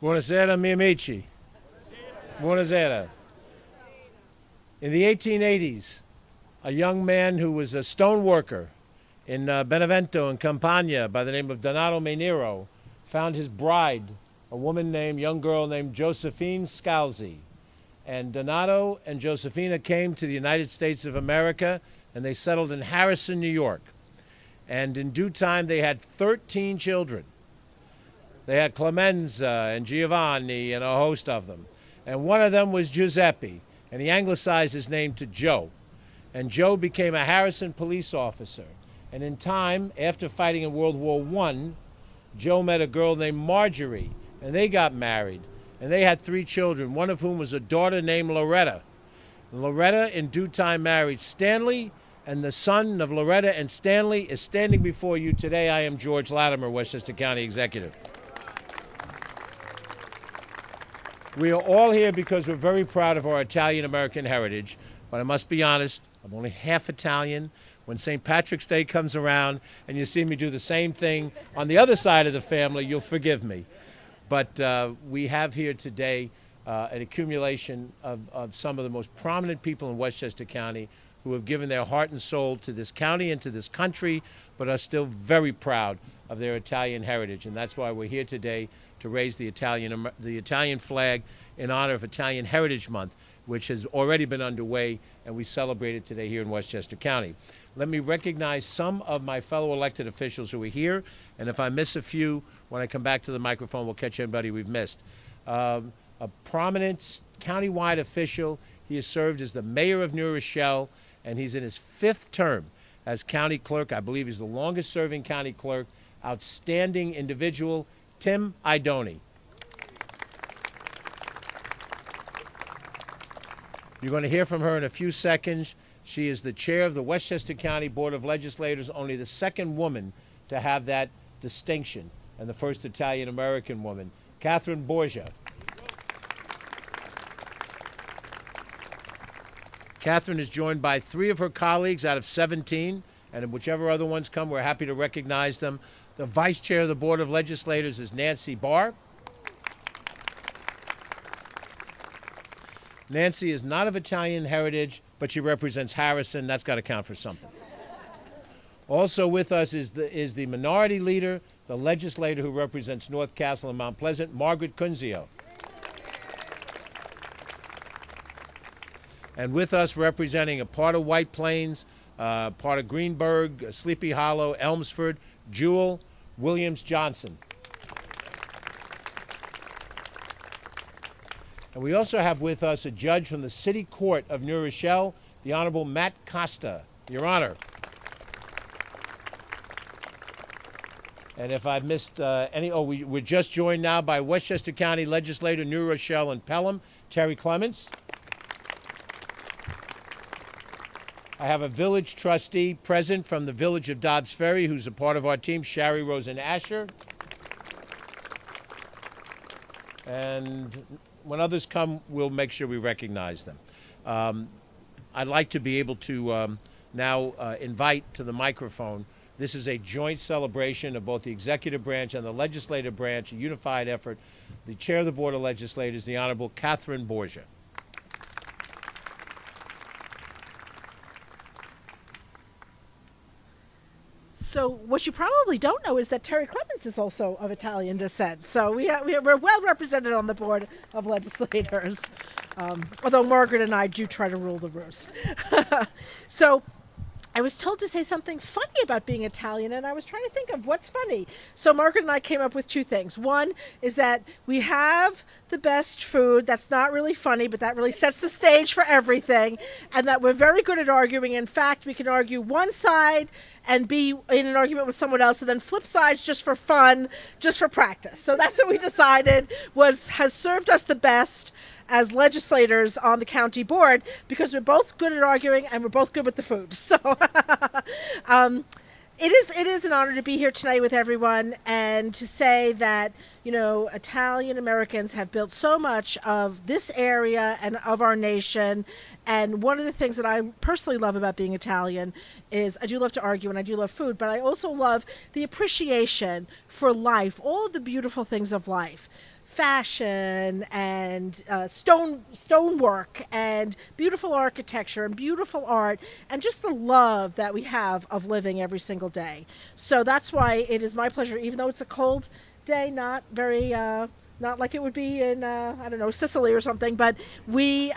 Buonasera, miei amici. Buonasera. In the 1880s, a young man who was a stone worker in Benevento and Campania by the name of Donato Mainero found his bride, a young girl named Josephine Scalzi. And Donato and Josefina came to the United States of America, and they settled in Harrison, New York. And in due time, they had 13 children. They had Clemenza and Giovanni and a host of them. And one of them was Giuseppe, and he anglicized his name to Joe. And Joe became a Harrison police officer. And in time, after fighting in World War I, Joe met a girl named Marjorie, and they got married. And they had 3 children, one of whom was a daughter named Loretta. And Loretta, in due time, married Stanley, and the son of Loretta and Stanley is standing before you today. I am George Latimer, Westchester County Executive. We are all here because we're very proud of our Italian-American heritage, but I must be honest, I'm only half Italian. When St. Patrick's Day comes around and you see me do the same thing on the other side of the family, you'll forgive me. But we have here today an accumulation of some of the most prominent people in Westchester County who have given their heart and soul to this county and to this country, but are still very proud of their Italian heritage. And that's why we're here today to raise the Italian flag in honor of Italian Heritage Month, which has already been underway, and we celebrate it today here in Westchester County. Let me recognize some of my fellow elected officials who are here, and if I miss a few, when I come back to the microphone, we'll catch anybody we've missed. A prominent countywide official, he has served as the mayor of New Rochelle, and he's in his 5th term as county clerk. I believe he's the longest serving county clerk. Outstanding individual, Tim Idoni. You're going to hear from her in a few seconds. She is the chair of the Westchester County Board of Legislators, only the 2nd woman to have that distinction, and the first Italian-American woman, Catherine Borgia. Catherine is joined by 3 of her colleagues out of 17, and whichever other ones come, we're happy to recognize them. The vice chair of the Board of Legislators is Nancy Barr. Nancy is not of Italian heritage, but she represents Harrison. That's got to count for something. Also with us is the minority leader, the legislator who represents North Castle and Mount Pleasant, Margaret Kunzio. And with us representing a part of White Plains, part of Greenberg, Sleepy Hollow, Elmsford, Jewel, Williams Johnson. And we also have with us a judge from the City Court of New Rochelle, the Honorable Matt Costa. Your Honor. And if I've missed we're just joined now by Westchester County Legislator, New Rochelle and Pelham, Terry Clements. I have a village trustee present from the village of Dobbs Ferry, who's a part of our team, Shari Rosen Asher. And when others come, we'll make sure we recognize them. I'd like to be able to now invite to the microphone. This is a joint celebration of both the executive branch and the legislative branch, a unified effort. The chair of the Board of Legislators, the Honorable Catherine Borgia. So what you probably don't know is that Terry Clements is also of Italian descent. So we're well represented on the Board of Legislators, although Margaret and I do try to rule the roost. So I was told to say something funny about being Italian, and I was trying to think of what's funny. So Margaret and I came up with 2 things. One is that we have the best food. That's not really funny, but that really sets the stage for everything, and that we're very good at arguing. In fact, we can argue one side and be in an argument with someone else, and then flip sides just for fun, just for practice. So that's what we decided has served us the best as legislators on the county board, because we're both good at arguing and we're both good with the food. So it is an honor to be here tonight with everyone, and to say that, Italian Americans have built so much of this area and of our nation. And one of the things that I personally love about being Italian is I do love to argue and I do love food, but I also love the appreciation for life, all of the beautiful things of life. fashion and stonework and beautiful architecture and beautiful art and just the love that we have of living every single day. So that's why it is my pleasure, even though it's a cold day, not very not like it would be in I don't know, Sicily or something, but we're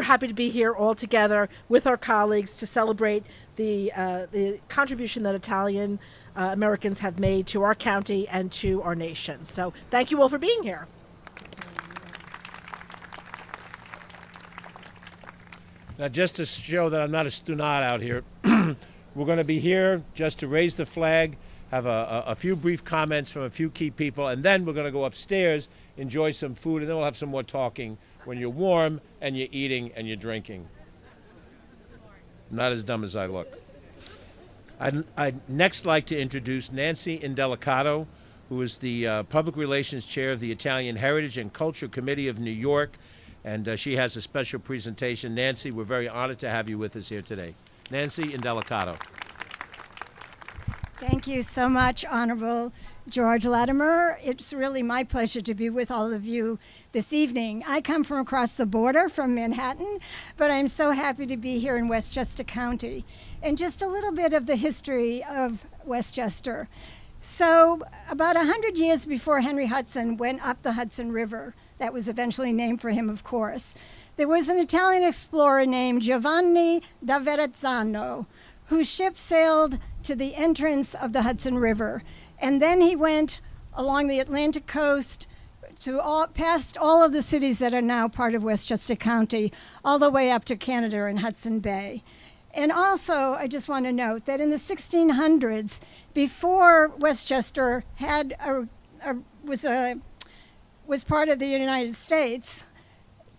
happy to be here all together with our colleagues to celebrate the contribution that Italian Americans have made to our county and to our nation. So thank you all for being here. Now, just to show that I'm not a stunat out here, we're going to be here just to raise the flag, have a few brief comments from a few key people, and then we're going to go upstairs, enjoy some food, and then we'll have some more talking when you're warm and you're eating and you're drinking. Not as dumb as I look. I'd next like to introduce Nancy Indelicato, who is the Public Relations Chair of the Italian Heritage and Culture Committee of New York, and she has a special presentation. Nancy, we're very honored to have you with us here today. Nancy Indelicato. Thank you so much, Honorable George Latimer. It's really my pleasure to be with all of you this evening. I come from across the border from Manhattan, but I'm so happy to be here in Westchester County. And just a little bit of the history of Westchester. So about 100 years before Henry Hudson went up the Hudson River, that was eventually named for him, of course, there was an Italian explorer named Giovanni da Verrazzano, whose ship sailed to the entrance of the Hudson River. And then he went along the Atlantic coast to past all of the cities that are now part of Westchester County, all the way up to Canada and Hudson Bay. And also, I just want to note that in the 1600s, before Westchester had was part of the United States,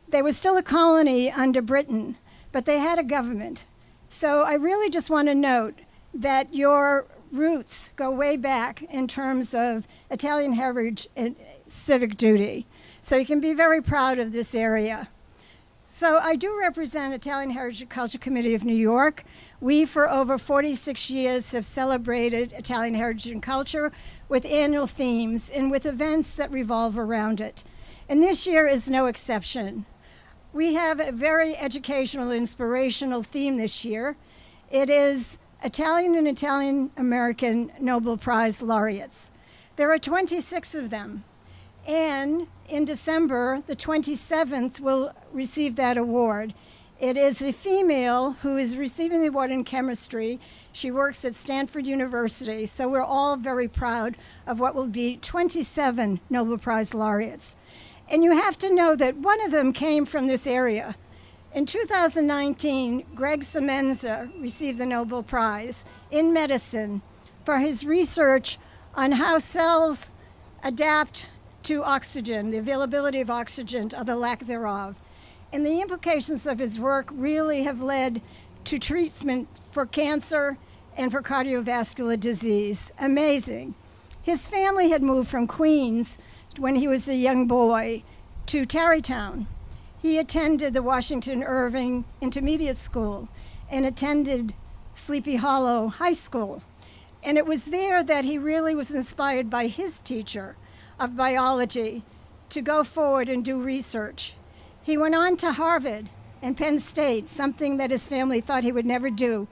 they were still a colony under Britain, but they had a government. So I really just want to note that your roots go way back in terms of Italian heritage and civic duty. So you can be very proud of this area. So I do represent Italian Heritage and Culture Committee of New York. We, for over 46 years, have celebrated Italian heritage and culture with annual themes and with events that revolve around it. And this year is no exception. We have a very educational, inspirational theme this year. It is Italian and Italian American Nobel Prize laureates. There are 26 of them. And in December, the 27th will receive that award. It is a female who is receiving the award in chemistry. She works at Stanford University, so we're all very proud of what will be 27 Nobel Prize laureates. And you have to know that one of them came from this area. In 2019, Greg Semenza received the Nobel Prize in medicine for his research on how cells adapt to oxygen, the availability of oxygen or the lack thereof. And the implications of his work really have led to treatment for cancer and for cardiovascular disease. Amazing. His family had moved from Queens when he was a young boy to Tarrytown. He attended the Washington Irving Intermediate School and attended Sleepy Hollow High School. And it was there that he really was inspired by his teacher of biology to go forward and do research. He went on to Harvard and Penn State, something that his family thought he would never do.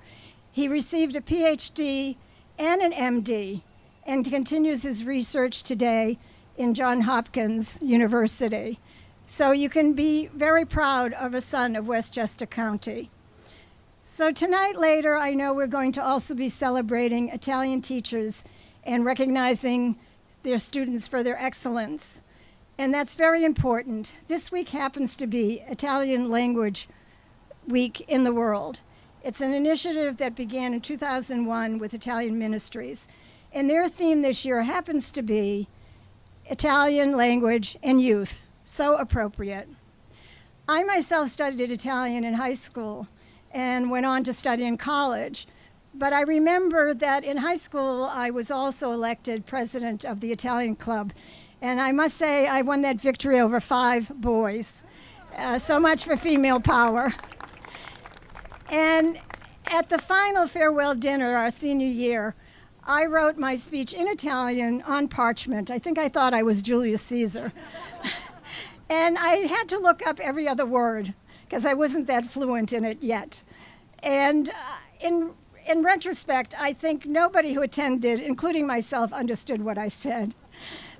He received a PhD and an MD and continues his research today in Johns Hopkins University. So you can be very proud of a son of Westchester County. So tonight later, I know we're going to also be celebrating Italian teachers and recognizing their students for their excellence. And that's very important. This week happens to be Italian Language Week in the world. It's an initiative that began in 2001 with Italian Ministries. And their theme this year happens to be Italian language and youth. So appropriate. I myself studied Italian in high school and went on to study in college. But I remember that in high school, I was also elected president of the Italian Club. And I must say, I won that victory over 5 boys. So much for female power. And at the final farewell dinner our senior year, I wrote my speech in Italian on parchment. I think I thought I was Julius Caesar. And I had to look up every other word because I wasn't that fluent in it yet. And in retrospect, I think nobody who attended, including myself, understood what I said.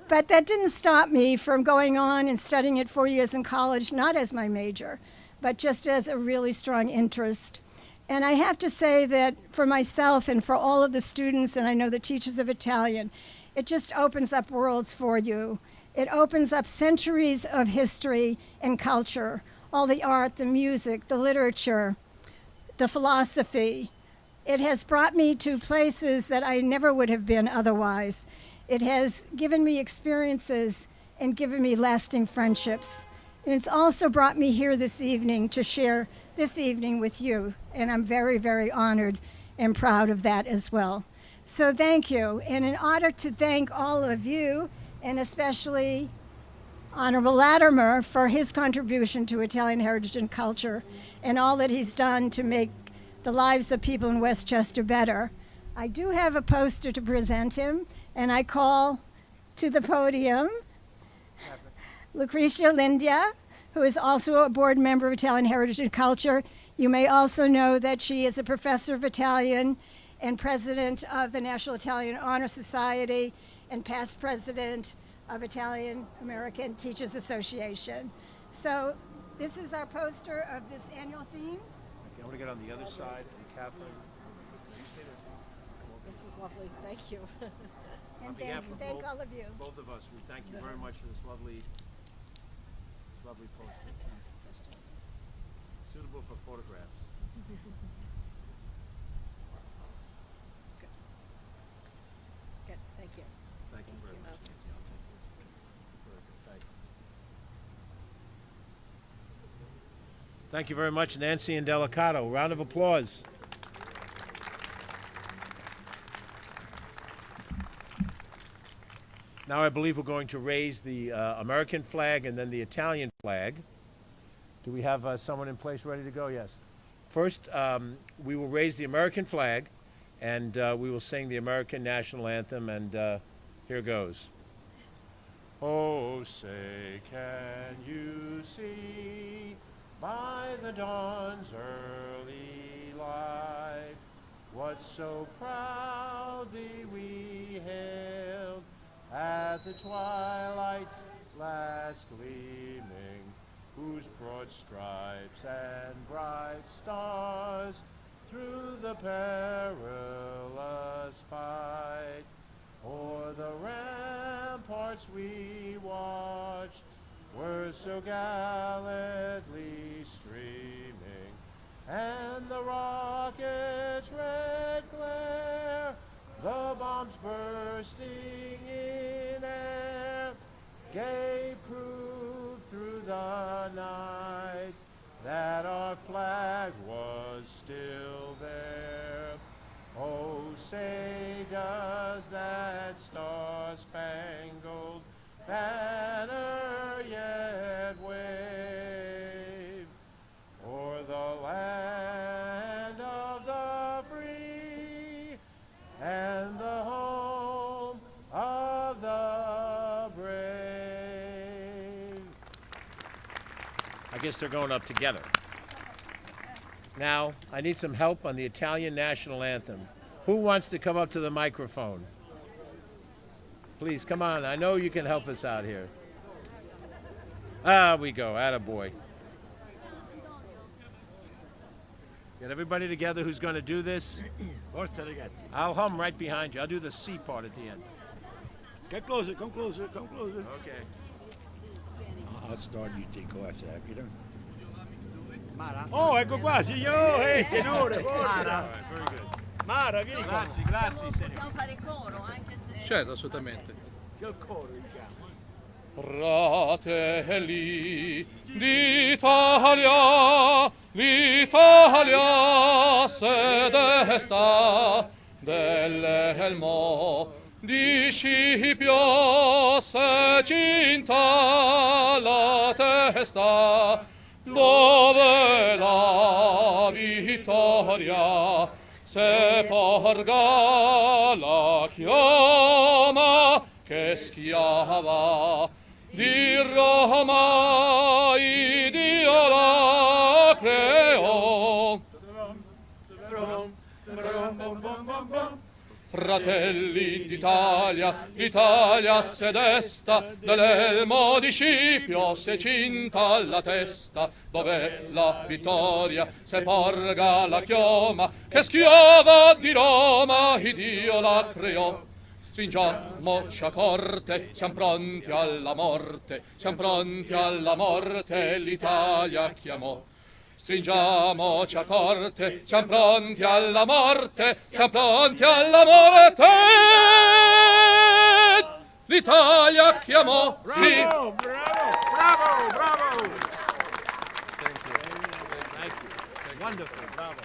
But that didn't stop me from going on and studying it 4 years in college, not as my major, but just as a really strong interest. And I have to say that for myself and for all of the students, and I know the teachers of Italian, it just opens up worlds for you. It opens up centuries of history and culture, all the art, the music, the literature, the philosophy. It has brought me to places that I never would have been otherwise. It has given me experiences and given me lasting friendships. And it's also brought me here this evening to share this evening with you. And I'm very, very honored and proud of that as well. So thank you. And in order to thank all of you, and especially Honorable Latimer for his contribution to Italian heritage and culture and all that he's done to make the lives of people in Westchester better, I do have a poster to present him, and I call to the podium Lucretia Lindia, who is also a board member of Italian Heritage and Culture. You may also know that she is a professor of Italian and president of the National Italian Honor Society and past president of Italian American Teachers Association. So this is our poster of this annual theme. Okay, I want to get on the other side. And Catherine, you stay there. This is lovely. Thank you. And behalf of thank all of you. Both of us, we thank you very much for this lovely poster. Suitable for photographs. Good. Thank you. Thank you very much, Nancy. I'll take this. Very good. Thank you. Thank you very much, Nancy and Delicato. Round of applause. Now I believe we're going to raise the American flag and then the Italian flag. Do we have someone in place ready to go? Yes. First, we will raise the American flag, and we will sing the American national anthem, and here goes. Oh, say, can you see by the dawn's early light what so proudly we hailed at the twilight's last gleaming, whose broad stripes and bright stars through the perilous fight o'er the ramparts we watched were so gallantly streaming, and the rocket's red glare, the bombs bursting in air, gave proof through the night that our flag was still there. Oh, say does that star-spangled banner yet wave o'er the land of the free and the home of the brave. I guess they're going up together. Now, I need some help on the Italian national anthem. Who wants to come up to the microphone? Please, come on. I know you can help us out here. Ah, we go. Attaboy. Get everybody together who's going to do this. Forza ragazzi. I'll hum right behind you. I'll do the C part at the end. Get closer, come closer, come closer. Okay. I'll start, you take off, Peter. Mara? Oh, ecco qua, signore, tenore, All forza. right, very good. Mara, vieni qua. Grazie, grazie, signor. Possiamo fare coro anche se... Certo, assolutamente. Che il coro, diciamo. Fratelli d'Italia, l'Italia sede sta dell'elmo di Scipio se cinta la testa, dove la vittoria se porga la chioma che schiava di Roma Dio la creò. Fratelli d'Italia, l'Italia se desta, dell'elmo di Scipio se cinta alla testa, dov'è la vittoria, se porga la chioma, che schiava di Roma, Dio la creò. Stringiamoci a corte, siamo pronti alla morte, siamo pronti alla morte, l'Italia chiamò. Stringiamoci a corte, siamo pronti alla morte, siamo pronti alla morte. L'Italia chiamò, sì. Bravo, bravo, bravo, bravo. Thank you. Thank you. Wonderful, bravo.